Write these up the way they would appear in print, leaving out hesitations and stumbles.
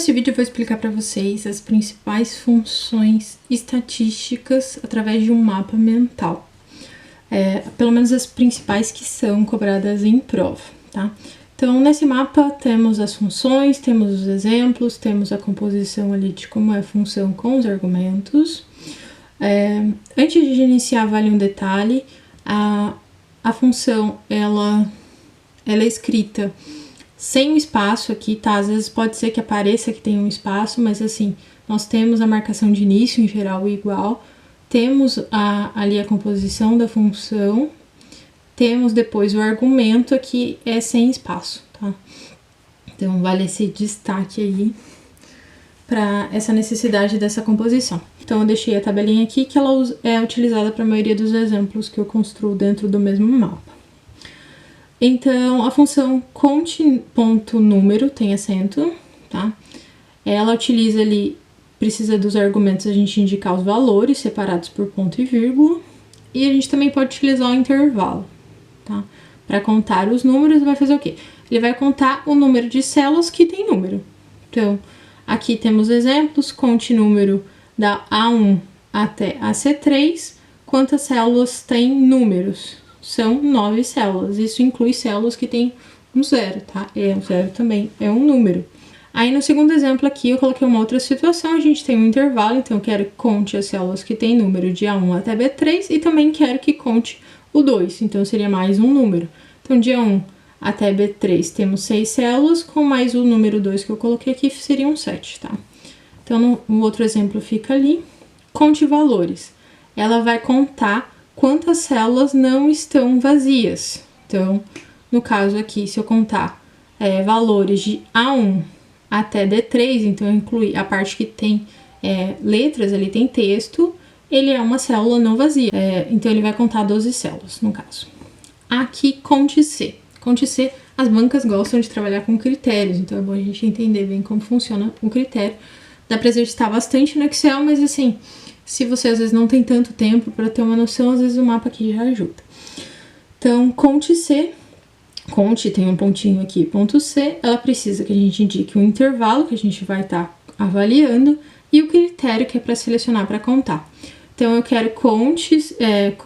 nesse vídeo eu vou explicar para vocês as principais funções estatísticas através de um mapa mental. Pelo menos as principais que são cobradas em prova, tá? Então, nesse mapa temos as funções, temos os exemplos, temos a composição ali de como é a função com os argumentos. Antes de iniciar, vale um detalhe: a função ela é escrita sem o espaço aqui, tá? Às vezes pode ser que apareça que tem um espaço, mas assim, nós temos a marcação de início em geral igual, temos ali a composição da função, temos depois o argumento aqui é sem espaço, tá? Então vale esse destaque aí para essa necessidade dessa composição. Então eu deixei a tabelinha aqui que ela é utilizada para a maioria dos exemplos que eu construo dentro do mesmo mapa. Então, a função conte.número tem acento, tá? Ela utiliza ali, precisa dos argumentos a gente indicar os valores separados por ponto e vírgula. E a gente também pode utilizar o intervalo, tá? Para contar os números, vai fazer o quê? Ele vai contar o número de células que tem número. Então, aqui temos exemplos, conte número da A1 até a C3, quantas células tem números? São 9 células, isso inclui células que tem um zero, tá? O zero também é um número. Aí no segundo exemplo aqui eu coloquei uma outra situação, a gente tem um intervalo, então eu quero que conte as células que tem número de A1 até B3 e também quero que conte o 2, então seria mais um número. Então de A1 até B3 temos 6 células, com mais o número 2 que eu coloquei aqui seriam 7, tá? Então no outro exemplo fica ali, conte valores. Ela vai contar quantas células não estão vazias. Então, no caso aqui, se eu contar valores de A1 até D3, então eu incluir a parte que tem letras, ali tem texto, ele é uma célula não vazia. Então, ele vai contar 12 células, no caso. Aqui, conte C. Conte C, as bancas gostam de trabalhar com critérios, então é bom a gente entender bem como funciona o critério. Dá pra exercitar bastante no Excel, mas assim, se você às vezes não tem tanto tempo para ter uma noção, às vezes o mapa aqui já ajuda. Então, conte C, conte tem um pontinho aqui, ponto C, ela precisa que a gente indique o intervalo que a gente vai estar avaliando e o critério que é para selecionar para contar. Então, eu quero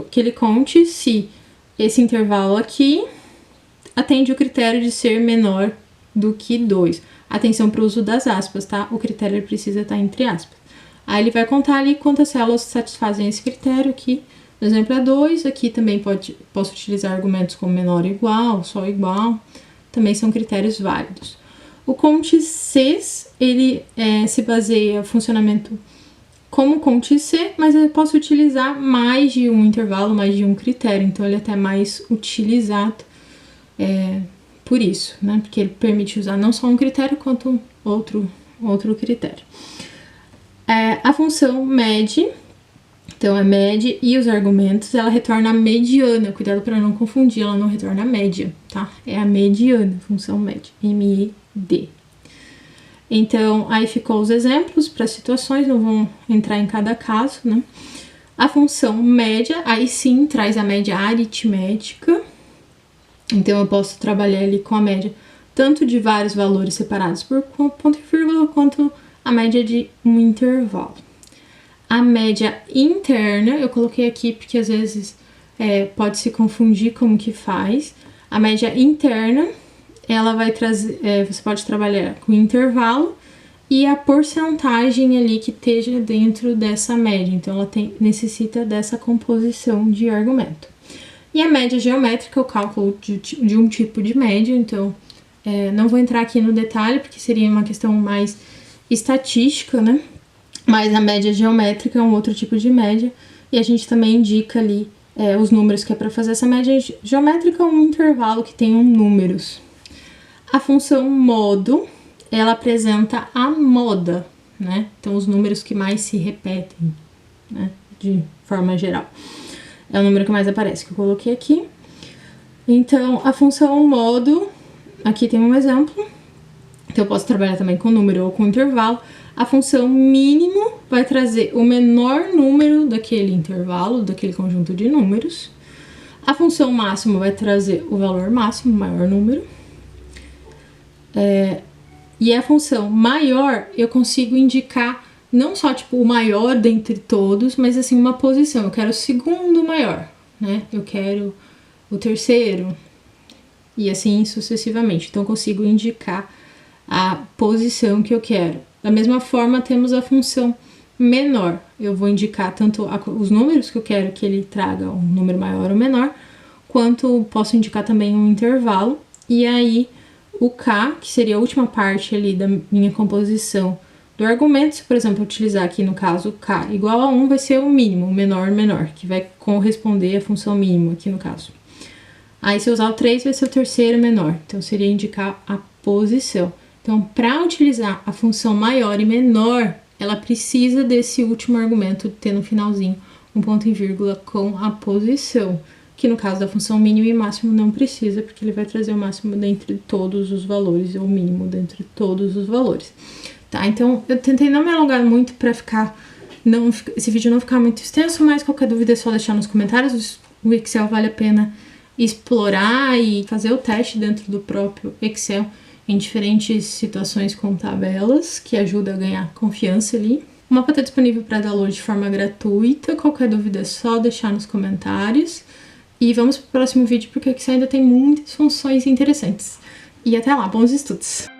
que ele conte se esse intervalo aqui atende o critério de ser menor do que 2. Atenção para o uso das aspas, tá? O critério precisa estar entre aspas. Aí ele vai contar ali quantas células satisfazem esse critério aqui. No exemplo é 2, aqui também posso utilizar argumentos como menor ou igual, só igual. Também são critérios válidos. O conte C, ele se baseia no funcionamento como conte C, mas eu posso utilizar mais de um intervalo, mais de um critério. Então ele é até mais utilizado por isso, né? Porque ele permite usar não só um critério, quanto outro critério. A função med, então med e os argumentos, ela retorna a mediana. Cuidado para não confundir, ela não retorna a média, tá? É a mediana, função med, M-E-D. Então, aí ficou os exemplos para situações, não vão entrar em cada caso, né? A função média, aí sim, traz a média aritmética. Então, eu posso trabalhar ali com a média tanto de vários valores separados por ponto e vírgula, quanto a média de um intervalo. A média interna, eu coloquei aqui porque às vezes pode se confundir como que faz. A média interna, ela vai trazer, você pode trabalhar com intervalo e a porcentagem ali que esteja dentro dessa média. Então, ela necessita dessa composição de argumento. E a média geométrica, o cálculo de um tipo de média. Então, não vou entrar aqui no detalhe porque seria uma questão mais estatística, né? Mas a média geométrica é um outro tipo de média e a gente também indica ali os números que é para fazer essa média geométrica, um intervalo que tem números. A função modo, ela apresenta a moda, né? Então, os números que mais se repetem, né? De forma geral. É o número que mais aparece, que eu coloquei aqui. Então, a função modo, aqui tem um exemplo. Então, eu posso trabalhar também com número ou com intervalo. A função mínimo vai trazer o menor número daquele intervalo, daquele conjunto de números. A função máximo vai trazer o valor máximo, o maior número. e a função maior, eu consigo indicar não só tipo o maior dentre todos, mas assim uma posição. Eu quero o segundo maior, né? Eu quero o terceiro e assim sucessivamente. Então eu consigo indicar a posição que eu quero. Da mesma forma, temos a função menor. Eu vou indicar tanto os números que eu quero que ele traga, um número maior ou menor, quanto posso indicar também um intervalo. E aí o K, que seria a última parte ali da minha composição do argumento, se por exemplo eu utilizar aqui no caso K igual a 1, vai ser o mínimo, o menor, que vai corresponder à função mínima aqui no caso. Aí se eu usar o 3 vai ser o terceiro menor, então seria indicar a posição. Então, para utilizar a função maior e menor, ela precisa desse último argumento ter no finalzinho um ponto e vírgula com a posição, que no caso da função mínimo e máximo não precisa, porque ele vai trazer o máximo dentre todos os valores, ou o mínimo dentre todos os valores. Tá, então eu tentei não me alongar muito para esse vídeo não ficar muito extenso, mas qualquer dúvida é só deixar nos comentários. O Excel vale a pena explorar e fazer o teste dentro do próprio Excel em diferentes situações com tabelas, que ajuda a ganhar confiança ali. O mapa está disponível para download de forma gratuita, qualquer dúvida é só deixar nos comentários. E vamos para o próximo vídeo, porque o Excel ainda tem muitas funções interessantes. E até lá, bons estudos!